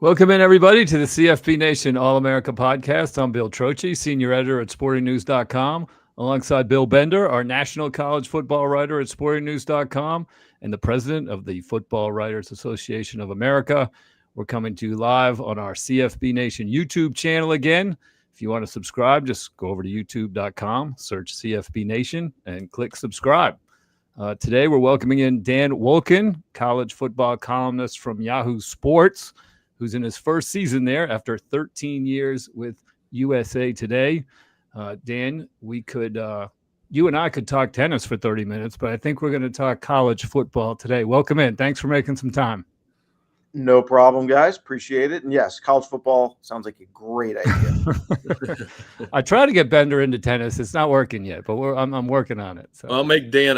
Welcome in, everybody, to the CFB Nation All-America podcast. I'm Bill Trocchi, senior editor at sportingnews.com, alongside Bill Bender, our national college football writer at sportingnews.com, and the president of the Football Writers Association of America. We're coming to you live on our CFB Nation YouTube channel again. If you want to subscribe, just go over to youtube.com, search CFB Nation, and click subscribe. Today, we're welcoming in Dan Wolken, college football columnist from Yahoo Sports, who's in his first season there after 13 years with USA Today. Dan, you and I could talk tennis for 30 minutes, but I think we're going to talk college football today. Welcome in. Thanks for making some time. No problem, guys. Appreciate it. And yes, college football sounds like a great idea. I try to get Bender into tennis. It's not working yet, but I'm working on it. So I'll make Dan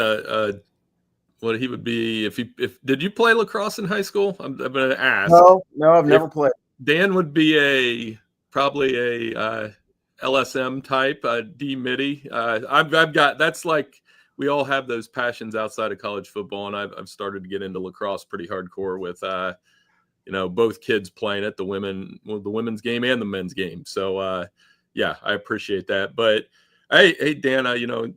what he would be if did you play lacrosse in high school? I'm going to ask. No, I've never played. Dan would be probably a LSM type, D midi. I've got, that's like, we all have those passions outside of college football, and I've started to get into lacrosse pretty hardcore with both kids playing it, the women's game and the men's game. So yeah, I appreciate that. But hey Dan,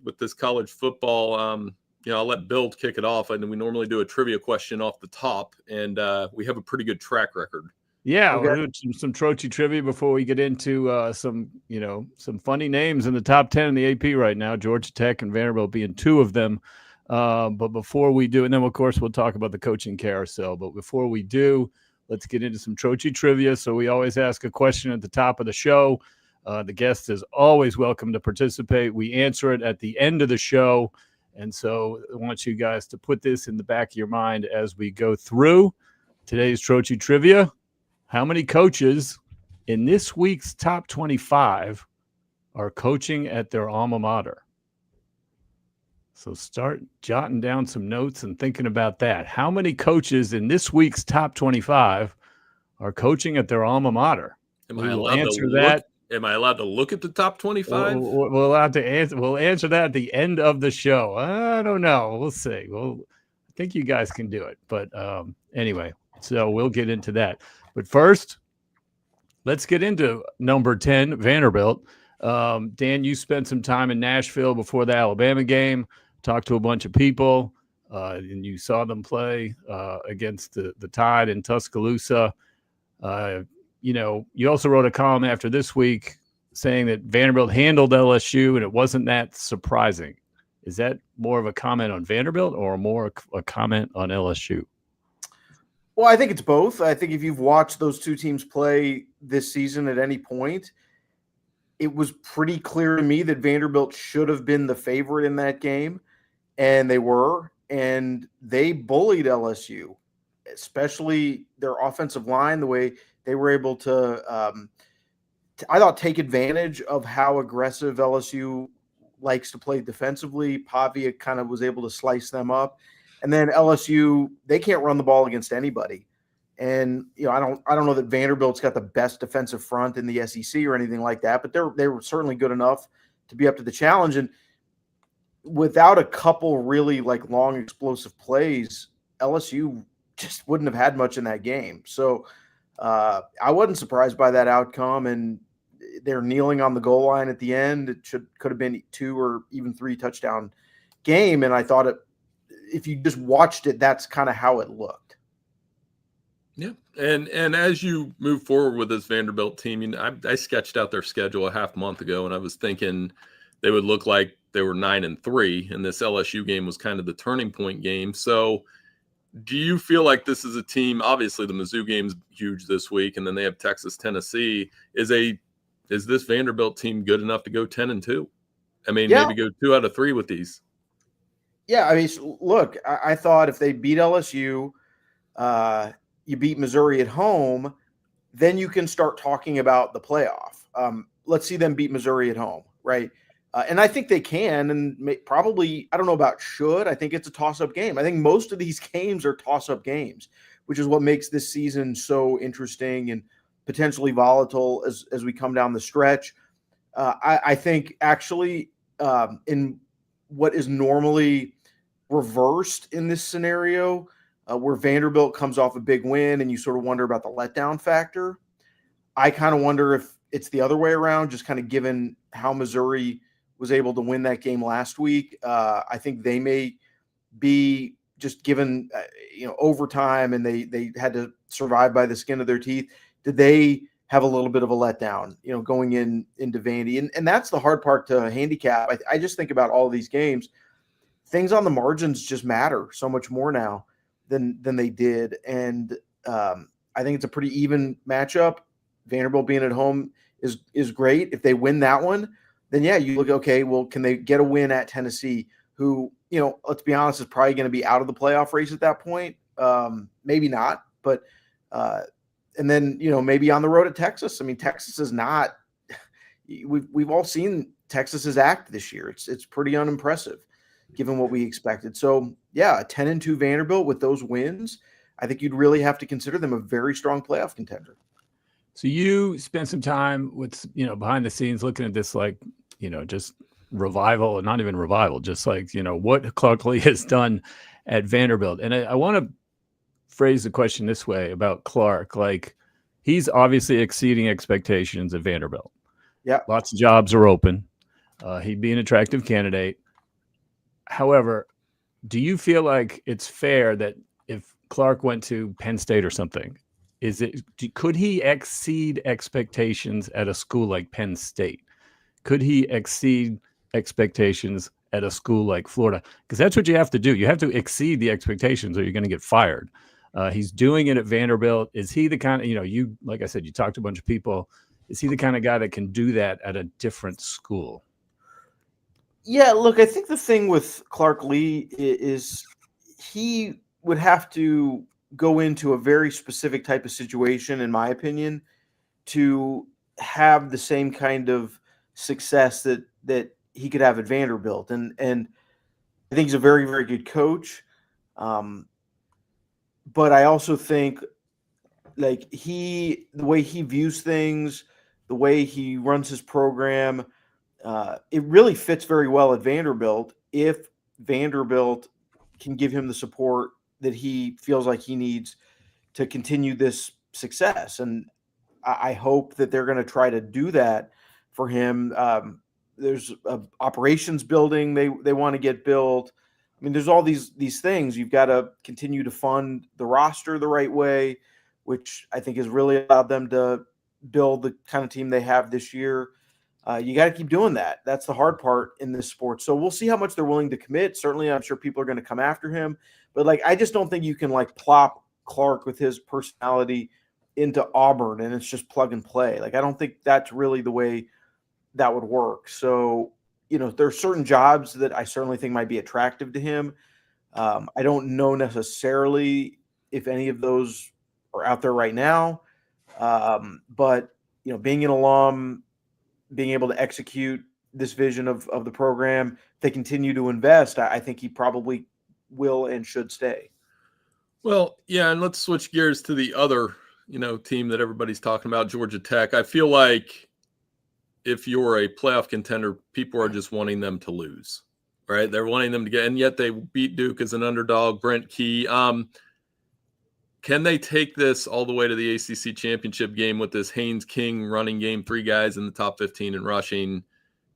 with this college football, I'll let Bill kick it off. And we normally do a trivia question off the top, and we have a pretty good track record. Yeah, okay. We'll do some Trocchi trivia before we get into some funny names in the top 10 in the AP right now, Georgia Tech and Vanderbilt being two of them. But before we do, and then, of course, we'll talk about the coaching carousel. But before we do, let's get into some Trocchi trivia. So we always ask a question at the top of the show. The guest is always welcome to participate. We answer it at the end of the show. And so I want you guys to put this in the back of your mind as we go through today's Trocchi trivia. How many coaches in this week's top 25 are coaching at their alma mater? So start jotting down some notes and thinking about that. How many coaches in this week's top 25 are coaching at their alma mater? Am I allowed to look at the top 25? We'll answer that at the end of the show. I don't know. We'll see. I think you guys can do it. But anyway, so we'll get into that. But first, let's get into number 10, Vanderbilt. Dan, you spent some time in Nashville before the Alabama game, talked to a bunch of people, and you saw them play against the Tide in Tuscaloosa. You also wrote a column after this week saying that Vanderbilt handled LSU and it wasn't that surprising. Is that more of a comment on Vanderbilt or more a comment on LSU? Well, I think it's both. I think if you've watched those two teams play this season at any point, it was pretty clear to me that Vanderbilt should have been the favorite in that game, and they were. And they bullied LSU, especially their offensive line, the way they were able to, I thought, take advantage of how aggressive LSU likes to play defensively. Pavia kind of was able to slice them up. And then LSU, they can't run the ball against anybody. And, I don't know that Vanderbilt's got the best defensive front in the SEC or anything like that, but they were certainly good enough to be up to the challenge. And without a couple really long explosive plays, LSU just wouldn't have had much in that game. So I wasn't surprised by that outcome. And they're kneeling on the goal line at the end. It could have been 2 or even 3 touchdown game. And I thought if you just watched it, that's kind of how it looked. Yeah. And as you move forward with this Vanderbilt team, I sketched out their schedule a half month ago, and I was thinking they would look like they were 9-3, and this LSU game was kind of the turning point game. So do you feel like this is a team, obviously the Mizzou game's huge this week, and then they have Texas, Tennessee. Is this Vanderbilt team good enough to go 10-2? I mean, maybe go 2 out of 3 with these. Yeah, I mean, look, I thought if they beat LSU, you beat Missouri at home, then you can start talking about the playoff. Let's see them beat Missouri at home, right? And I think they can, and probably, I don't know about should. I think it's a toss-up game. I think most of these games are toss-up games, which is what makes this season so interesting and potentially volatile as we come down the stretch. I think actually in what is normally reversed in this scenario, where Vanderbilt comes off a big win and you sort of wonder about the letdown factor. I kind of wonder if it's the other way around, just kind of given how Missouri was able to win that game last week. I think they may be just given, overtime, and they had to survive by the skin of their teeth. Did they have a little bit of a letdown, going into Vandy? And that's the hard part to handicap. I just think about all of these games. Things on the margins just matter so much more now than they did. And I think it's a pretty even matchup. Vanderbilt being at home is great. If they win that one, then yeah, you look, okay, well, can they get a win at Tennessee, who, let's be honest, is probably going to be out of the playoff race at that point. Maybe not, but and then, maybe on the road at Texas. I mean, Texas is not, we've all seen Texas's act this year. It's pretty unimpressive given what we expected. So yeah, a 10-2 Vanderbilt with those wins, I think you'd really have to consider them a very strong playoff contender. So you spent some time with, behind the scenes looking at this, like, just revival, and not even revival, just like, what Clark Lee has done at Vanderbilt. And I want to phrase the question this way about Clark. Like, he's obviously exceeding expectations at Vanderbilt. Yeah. Lots of jobs are open. He'd be an attractive candidate. However, do you feel like it's fair that if Clark went to Penn State or something, could he exceed expectations at a school like Penn State? Could he exceed expectations at a school like Florida? Because that's what you have to do. You have to exceed the expectations or you're going to get fired. He's doing it at Vanderbilt. Is he the kind of, like I said, you talked to a bunch of people. Is he the kind of guy that can do that at a different school? Yeah, look, I think the thing with Clark Lee is he would have to go into a very specific type of situation, in my opinion, to have the same kind of success that he could have at Vanderbilt. And I think he's a very, very good coach. But I also think, like, the way he views things, the way he runs his program, it really fits very well at Vanderbilt if Vanderbilt can give him the support that he feels like he needs to continue this success. And I hope that they're going to try to do that for him. There's operations building they want to get built. I mean, there's all these things. You've got to continue to fund the roster the right way, which I think has really allowed them to build the kind of team they have this year. You got to keep doing that. That's the hard part in this sport. So we'll see how much they're willing to commit. Certainly, I'm sure people are going to come after him. But, like, I just don't think you can, like, plop Clark with his personality into Auburn and it's just plug and play. Like, I don't think that's really the way that would work. So, there are certain jobs that I certainly think might be attractive to him. I don't know necessarily if any of those are out there right now. But, being an alum, being able to execute this vision of the program, if they continue to invest, I think he probably will and should stay. Well, yeah, and let's switch gears to the other, team that everybody's talking about, Georgia Tech. I feel like if you're a playoff contender, people are just wanting them to lose, right? They're wanting them to get, and yet they beat Duke as an underdog. Brent Key. Can they take this all the way to the ACC championship game with this Haynes King running game, 3 guys in the top 15 in rushing?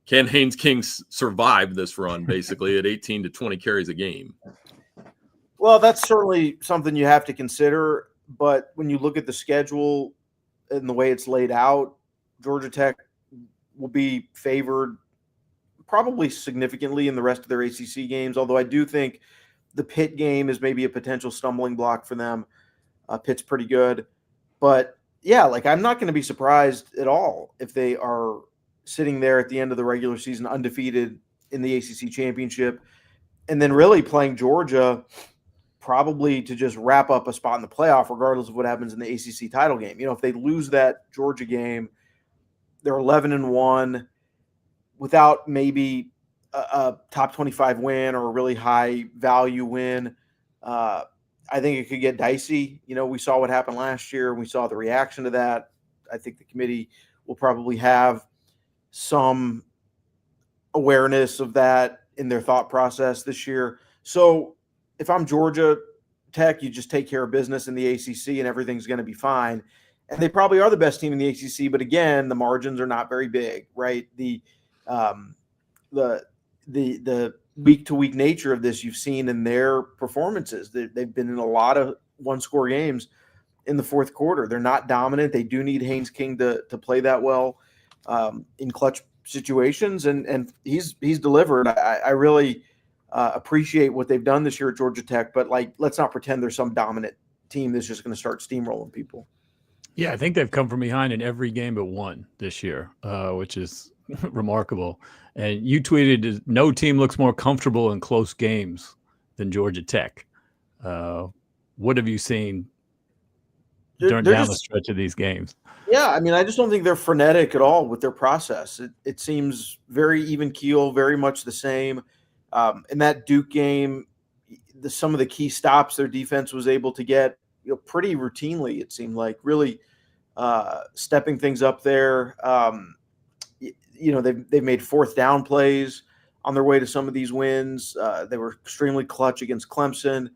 Can Haynes King survive this run, basically, at 18 to 20 carries a game? Well, that's certainly something you have to consider. But when you look at the schedule and the way it's laid out, Georgia Tech will be favored probably significantly in the rest of their ACC games, although I do think the Pitt game is maybe a potential stumbling block for them. Pitt's pretty good. But, yeah, like, I'm not going to be surprised at all if they are sitting there at the end of the regular season undefeated in the ACC championship and then really playing Georgia probably to just wrap up a spot in the playoff regardless of what happens in the ACC title game. If they lose that Georgia game, they're 11-1 without maybe a top 25 win or a really high value win. I think it could get dicey. We saw what happened last year and we saw the reaction to that. I think the committee will probably have some awareness of that in their thought process this year. So if I'm Georgia, Tech, you just take care of business in the ACC and everything's going to be fine. And they probably are the best team in the ACC, but again, the margins are not very big, right? The week-to-week nature of this you've seen in their performances. They've been in a lot of one-score games in the fourth quarter. They're not dominant. They do need Haynes King to play that well in clutch situations, and he's delivered. I really appreciate what they've done this year at Georgia Tech, but let's not pretend they're some dominant team that's just going to start steamrolling people. Yeah, I think they've come from behind in every game but one this year, which is remarkable. And you tweeted, no team looks more comfortable in close games than Georgia Tech. What have you seen down the stretch of these games? Yeah, I mean, I just don't think they're frenetic at all with their process. It seems very even keel, very much the same. In that Duke game, some of the key stops their defense was able to get, pretty routinely, it seemed like, really stepping things up there. They've made fourth down plays on their way to some of these wins. They were extremely clutch against Clemson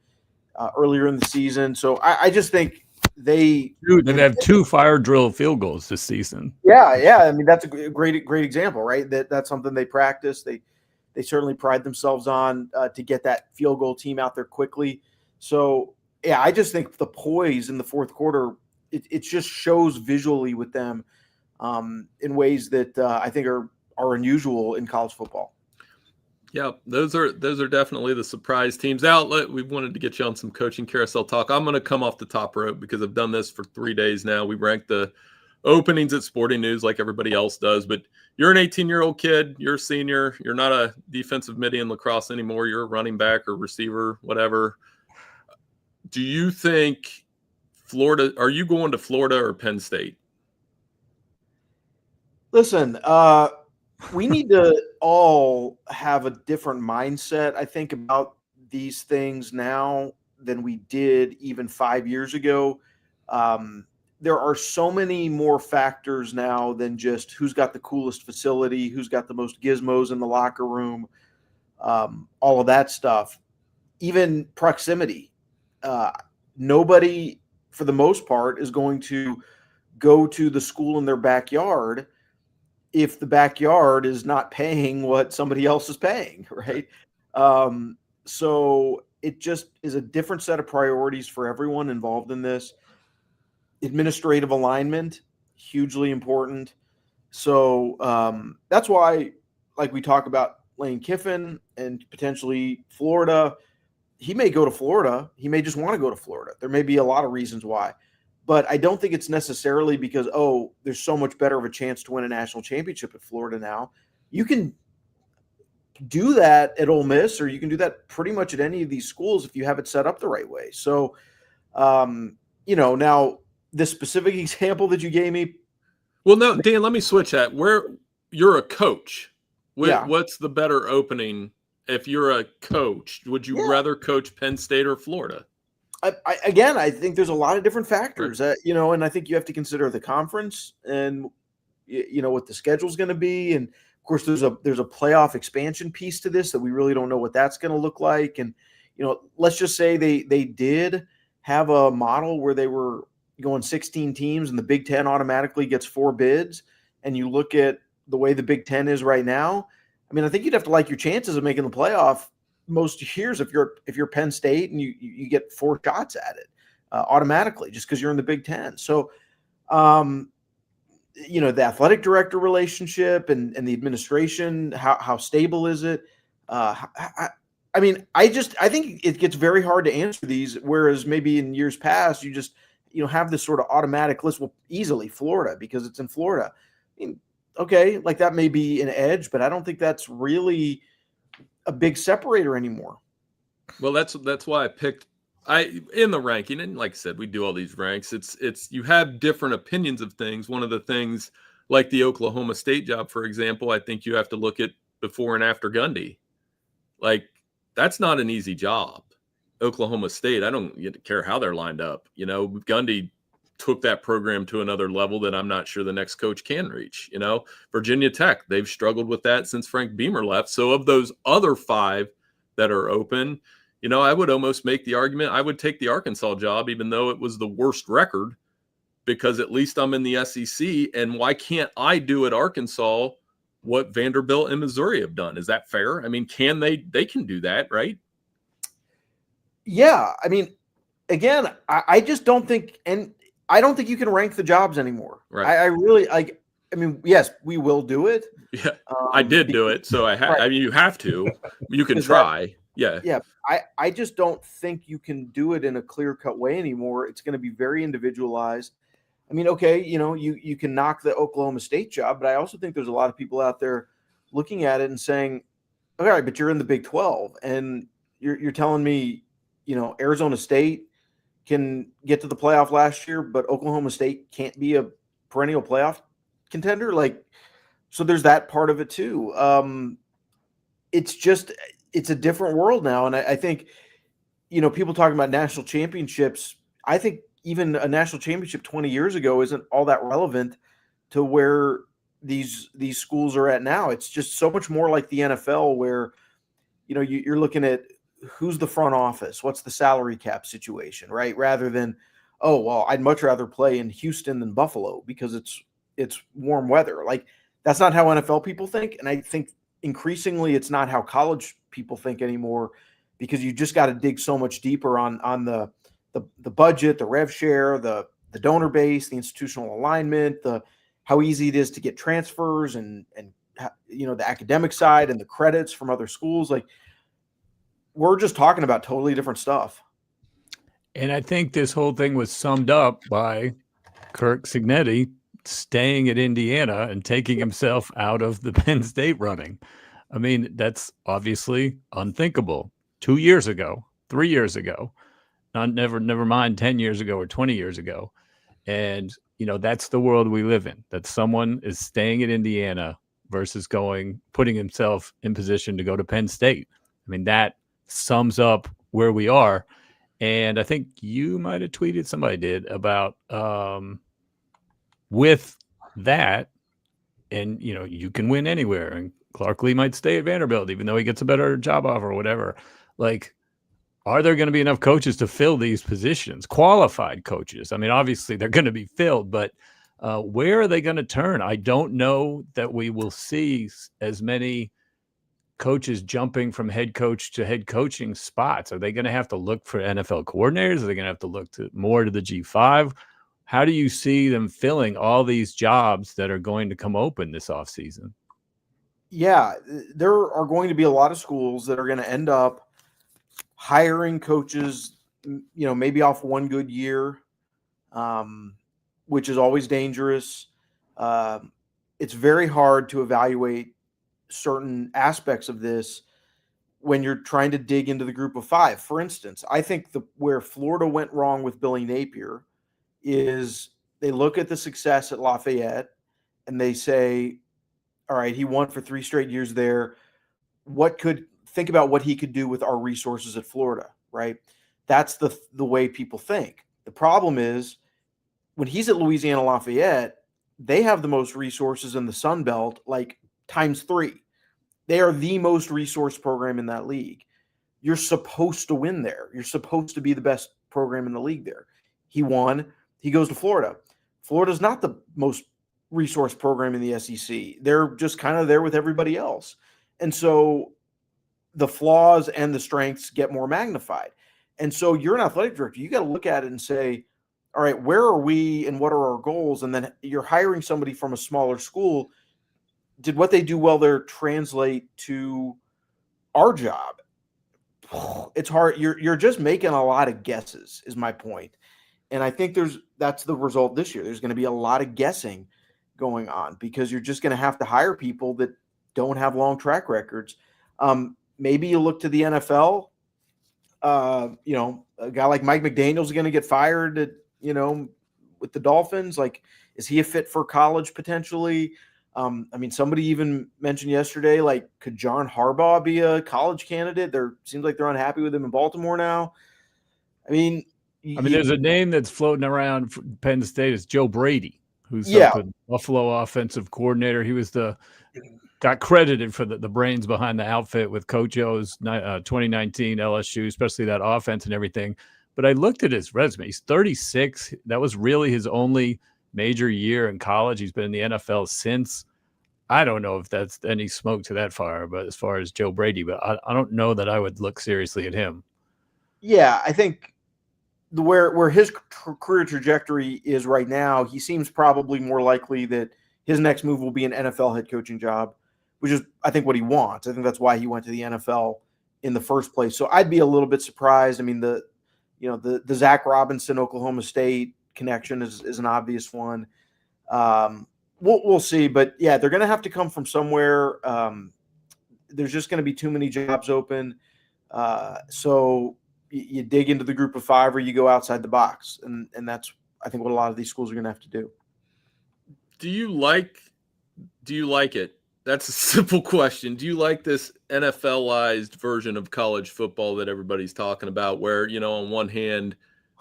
earlier in the season. So I just think they have 2 fire drill field goals this season. Yeah. I mean, that's a great example, right? That's something they practice. They certainly pride themselves on to get that field goal team out there quickly. So yeah, I just think the poise in the fourth quarter, it just shows visually with them in ways that I think are unusual in college football. Yeah, those are definitely the surprise teams. Outlet, we wanted to get you on some coaching carousel talk. I'm going to come off the top rope because I've done this for 3 days now. We rank the openings at Sporting News like everybody else does, but you're an 18-year-old kid. You're a senior. You're not a defensive midi in lacrosse anymore. You're a running back or receiver, whatever. Do you think Florida – are you going to Florida or Penn State? Listen, we need to all have a different mindset, I think, about these things now than we did even 5 years ago. There are so many more factors now than just who's got the coolest facility, who's got the most gizmos in the locker room, all of that stuff, even proximity. Nobody, for the most part, is going to go to the school in their backyard if the backyard is not paying what somebody else is paying, right? So it just is a different set of priorities for everyone involved in this. Administrative alignment, hugely important. So that's why, like we talk about Lane Kiffin and potentially Florida, he may go to Florida. He may just want to go to Florida. There may be a lot of reasons why. But I don't think it's necessarily because, there's so much better of a chance to win a national championship at Florida now. You can do that at Ole Miss, or you can do that pretty much at any of these schools if you have it set up the right way. So, now this specific example that you gave me. Well, no, Dan, let me switch that. Where you're a coach, what's the better opening if you're a coach? Would you rather coach Penn State or Florida? I think there's a lot of different factors, and I think you have to consider the conference and, what the schedule's going to be. And of course there's a playoff expansion piece to this that we really don't know what that's going to look like. And, let's just say they did have a model where they were going 16 teams and the Big Ten automatically gets 4 bids. And you look at the way the Big Ten is right now. I mean, I think you'd have to like your chances of making the playoff most years if you're Penn State and you get 4 shots at it automatically just because you're in the Big Ten. So, the athletic director relationship and the administration, how stable is it? I think it gets very hard to answer these, whereas maybe in years past you just have this sort of automatic list. Well, easily Florida because it's in Florida. I mean, okay, like that may be an edge, but I don't think that's really a big separator anymore. Well, that's why I picked in the ranking, and like I said, we do all these ranks. It's you have different opinions of things. One of the things, like the Oklahoma State job, for example, I think you have to look at before and after Gundy. Like, that's not an easy job. Oklahoma State, I don't care how they're lined up. Gundy took that program to another level that I'm not sure the next coach can reach. Virginia Tech, they've struggled with that since Frank Beamer left. So of those other 5 that are open, I would almost make the argument I would take the Arkansas job, even though it was the worst record, because at least I'm in the SEC. And why can't I do at Arkansas what Vanderbilt and Missouri have done? Is that fair? I mean, they can do that, right? Yeah. I mean, again, I just don't think, and I don't think you can rank the jobs anymore. Right. I really like, I mean, yes, we will do it. Yeah. I did do it. So I mean, you have to, you can try. Yeah. I just don't think you can do it in a clear-cut way anymore. It's going to be very individualized. I mean, okay, you can knock the Oklahoma State job, but I also think there's a lot of people out there looking at it and saying, all right, but you're in the Big 12, and you're telling me, Arizona State can get to the playoff last year, but Oklahoma State can't be a perennial playoff contender. So there's that part of it too. It's a different world now. And I think, people talking about national championships, I think even a national championship 20 years ago isn't all that relevant to where these schools are at now. It's just so much more like the NFL where, you're looking at who's the front office, what's the salary cap situation, right? Rather than, oh, well, I'd much rather play in Houston than Buffalo because it's warm weather. Like, that's not how NFL people think. And I think increasingly it's not how college people think anymore, because you just got to dig so much deeper on the budget, the rev share, the donor base, the institutional alignment, how easy it is to get transfers and the academic side and the credits from other schools. Like, we're just talking about totally different stuff. And I think this whole thing was summed up by Kirk Cignetti staying at Indiana and taking himself out of the Penn State running. I mean, that's obviously unthinkable 2 years ago, 3 years ago, never mind 10 years ago or 20 years ago. And, that's the world we live in, that someone is staying at Indiana versus putting himself in position to go to Penn State. I mean, that sums up where we are. And I think you might have tweeted, somebody did, about with that, and you can win anywhere, and Clark Lee might stay at Vanderbilt even though he gets a better job offer or whatever. Like, are there going to be enough coaches to fill these positions, qualified coaches? I mean, obviously they're going to be filled, but where are they going to turn? I don't know that we will see as many coaches jumping from head coach to head coaching spots. Are they going to have to look for NFL coordinators? Are they going to have to look more to the G5? How do you see them filling all these jobs that are going to come open this offseason? Yeah, there are going to be a lot of schools that are going to end up hiring coaches, maybe off one good year, which is always dangerous. It's very hard to evaluate certain aspects of this when you're trying to dig into the group of five. For instance, I think where Florida went wrong with Billy Napier is they look at the success at Lafayette and they say, all right, he won for 3 straight years there. Think about what he could do with our resources at Florida, right? That's the way people think. The problem is when he's at Louisiana Lafayette, they have the most resources in the Sun Belt, like times 3. They are the most resourced program in that league. You're supposed to win there. You're supposed to be the best program in the league there. He won. He goes to Florida. Florida's not the most resourced program in the SEC. They're just kind of there with everybody else. And so the flaws and the strengths get more magnified. And so you're an athletic director. You got to look at it and say, all right, where are we and what are our goals? And then you're hiring somebody from a smaller school. Did what they do well there translate to our job? It's hard. You're just making a lot of guesses is my point. And I think that's the result this year. There's going to be a lot of guessing going on because you're just going to have to hire people that don't have long track records. Maybe you look to the NFL. A guy like Mike McDaniel's going to get fired with the Dolphins. Like, is he a fit for college potentially? Somebody even mentioned yesterday, like, could John Harbaugh be a college candidate? Seems like they're unhappy with him in Baltimore now. There's a name that's floating around for Penn State. It's Joe Brady, who's the Buffalo offensive coordinator. He was the got credited for the brains behind the outfit with Coach O's 2019 LSU, especially that offense and everything. But I looked at his resume. He's 36. That was really his only major year in college. He's been in the NFL since. I don't know if that's any smoke to that fire, but as far as Joe Brady, but I don't know that I would look seriously at him. Yeah, I think where his career trajectory is right now, he seems probably more likely that his next move will be an NFL head coaching job, which is, I think, what he wants. I think that's why he went to the NFL in the first place. So I'd be a little bit surprised. I mean, the Zach Robinson, Oklahoma State connection is an obvious one. We'll see, but yeah, they're going to have to come from somewhere. There's just going to be too many jobs open. So you dig into the group of five or you go outside the box. And that's, I think, what a lot of these schools are going to have to do. Do you like it? That's a simple question. Do you like this NFLized version of college football that everybody's talking about where, on one hand,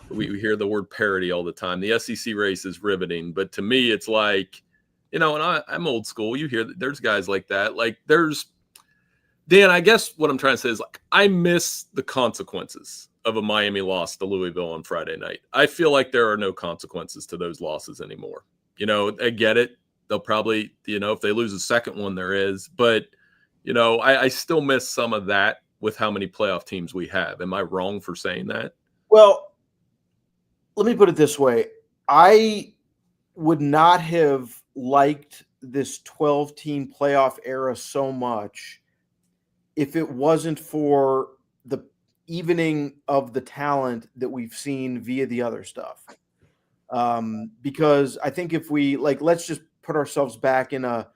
we hear the word parity all the time. The SEC race is riveting, but to me, it's like, and I'm old school. You hear that there's guys like that. Like Dan, I guess what I'm trying to say is like, I miss the consequences of a Miami loss to Louisville on Friday night. I feel like there are no consequences to those losses anymore. I get it. They'll probably, if they lose a second one, there is. But, I still miss some of that with how many playoff teams we have. Am I wrong for saying that? Well, let me put it this way. I would not have liked this 12-team playoff era so much if it wasn't for the evening of the talent that we've seen via the other stuff. Because I think if we let's just put ourselves back in a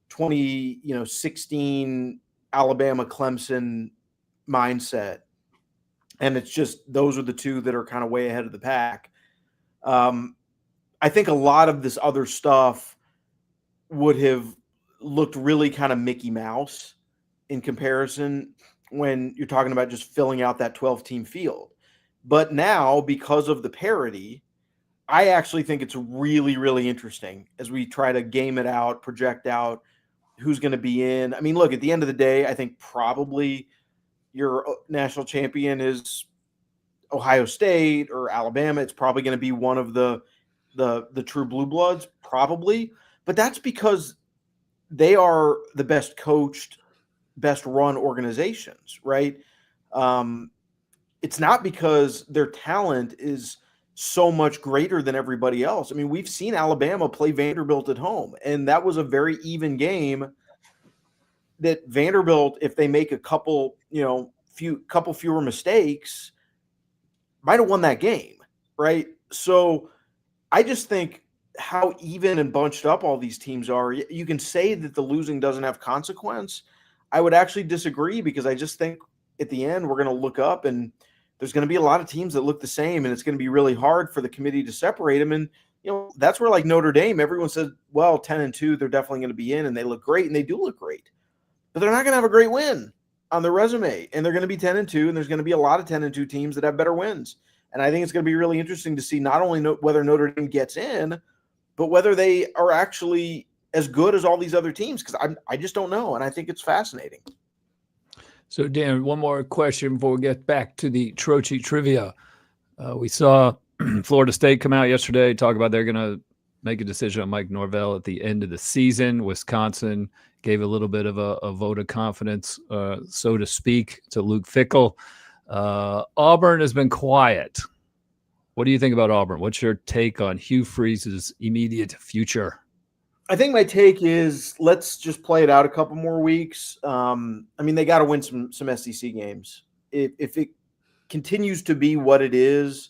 2016 Alabama Clemson mindset, and it's just those are the two that are kind of way ahead of the pack. I think a lot of this other stuff would have looked really kind of Mickey Mouse in comparison when you're talking about just filling out that 12-team field. But now, because of the parity, I actually think it's really, really interesting as we try to game it out, project out who's going to be in. I mean, look, at the end of the day, I think probably your national champion is Ohio State or Alabama. It's probably going to be one of the true blue bloods, probably. But that's because they are the best coached, best run organizations, right? It's not because their talent is so much greater than everybody else. I mean, we've seen Alabama play Vanderbilt at home, and that was a very even game that Vanderbilt, if they make a couple fewer mistakes, might have won that game, right? So I just think how even and bunched up all these teams are. You can say that the losing doesn't have consequence. I would actually disagree because I just think at the end we're going to look up and there's going to be a lot of teams that look the same, and it's going to be really hard for the committee to separate them. And, that's where like Notre Dame, everyone said, well, 10-2, they're definitely going to be in, and they look great, and they do look great. But they're not going to have a great win on their resume, and they're going to be 10-2, and there's going to be a lot of 10-2 teams that have better wins. And I think it's going to be really interesting to see not only whether Notre Dame gets in, but whether they are actually as good as all these other teams, because I just don't know, and I think it's fascinating. So, Dan, one more question before we get back to the Troche trivia. We saw Florida State come out yesterday, talk about they're going to make a decision on Mike Norvell at the end of the season. Wisconsin gave a little bit of a vote of confidence, so to speak, to Luke Fickell. Auburn has been quiet. What do you think about Auburn? What's your take on Hugh Freeze's immediate future? I think my take is let's just play it out a couple more weeks. I mean, they got to win some SEC games. If it continues to be what it is,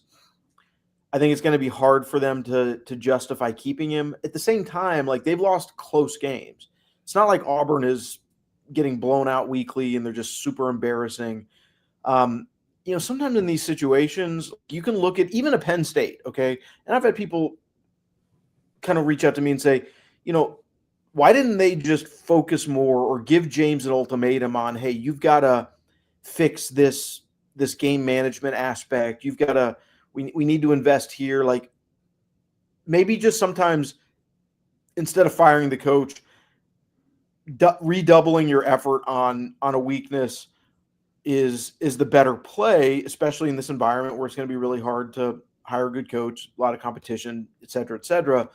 I think it's going to be hard for them to justify keeping him. At the same time, like they've lost close games. It's not like Auburn is getting blown out weekly and they're just super embarrassing. Sometimes in these situations, you can look at even a Penn State, okay? And I've had people kind of reach out to me and say, why didn't they just focus more or give James an ultimatum on, hey, you've got to fix this game management aspect. You've got to, we need to invest here. Like maybe just sometimes instead of firing the coach, redoubling your effort on a weakness is the better play, especially in this environment where it's going to be really hard to hire a good coach, a lot of competition, et cetera, et cetera.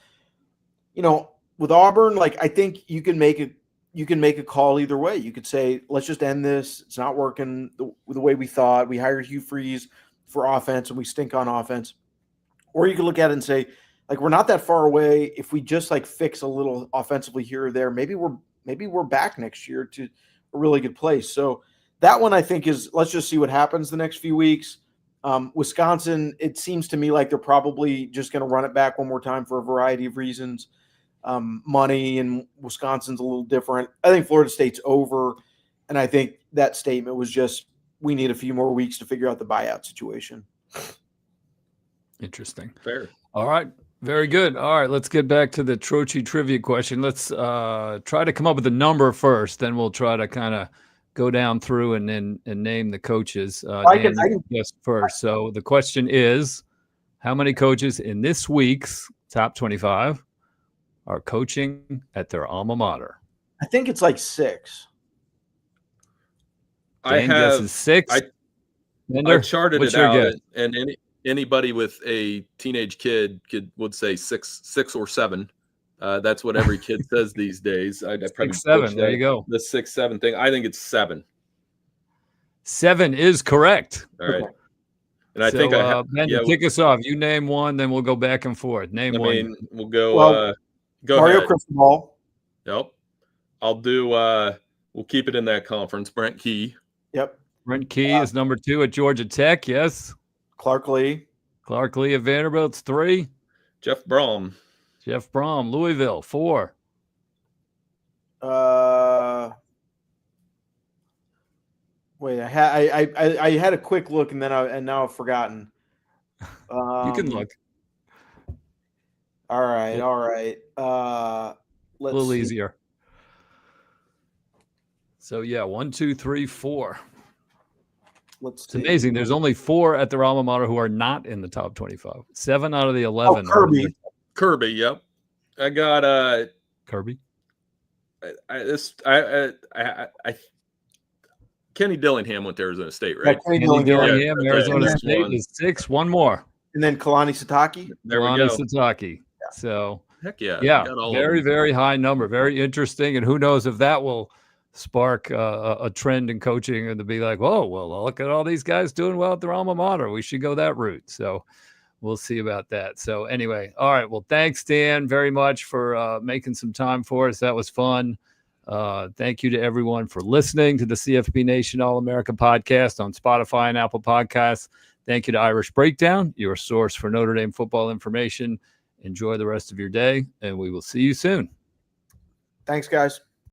With Auburn, like, I think you can make a call either way. You could say, let's just end this. It's not working the way we thought. We hired Hugh Freeze for offense and we stink on offense. Or you could look at it and say, like, we're not that far away. If we just like fix a little offensively here or there, maybe we're back next year to a really good place. So that one, I think, is, let's just see what happens the next few weeks. Wisconsin, it seems to me like they're probably just going to run it back one more time for a variety of reasons. Money, and Wisconsin's a little different. I think Florida State's over, and I think that statement was just, we need a few more weeks to figure out the buyout situation. Interesting. Fair. All right. Very good. All right. Let's get back to the Troche trivia question. Let's try to come up with a number first. Then we'll try to kind of go down through and name the coaches. I can guess first. So the question is, how many coaches in this week's top 25 are coaching at their alma mater? I think it's like 6. Dan guesses 6. I charted it out, and anybody with a teenage kid would say 6 or 7. That's what every kid says these days. I probably 6, 7. There you go. The 6, 7 thing. I think it's 7. 7 is correct. All right. Okay. And I think Ben, kick us off. You name one, then we'll go back and forth. Name one. We'll go. Go Mario ahead. Cristobal. Yep. I'll do. We'll keep it in that conference. Brent Key. Yep. Brent Key is number 2 at Georgia Tech. Yes. Clark Lee at Vanderbilt's 3. Jeff Brom, Louisville 4. Wait, I had a quick look and now I've forgotten. You can look. All right. Let's a little see. Easier. So 1, 2, 3, 4. It's amazing. There's only 4 at their alma mater who are not in the top 25. 7 out of the 11. Kirby. Yep. I got Kirby. Kenny Dillingham went to Arizona State, right? Kenny Dillingham, Arizona State is 6. One more. And then Kalani Sitake. There we go. Sitake. Yeah. So heck yeah. Very, very high number. Very interesting. And who knows if that will spark a trend in coaching and to be like, whoa, well, look at all these guys doing well at their alma mater. We should go that route. So we'll see about that. So anyway, all right. Well, thanks, Dan, very much for making some time for us. That was fun. Thank you to everyone for listening to the CFB Nation All-America podcast on Spotify and Apple Podcasts. Thank you to Irish Breakdown, your source for Notre Dame football information. Enjoy the rest of your day, and we will see you soon. Thanks, guys.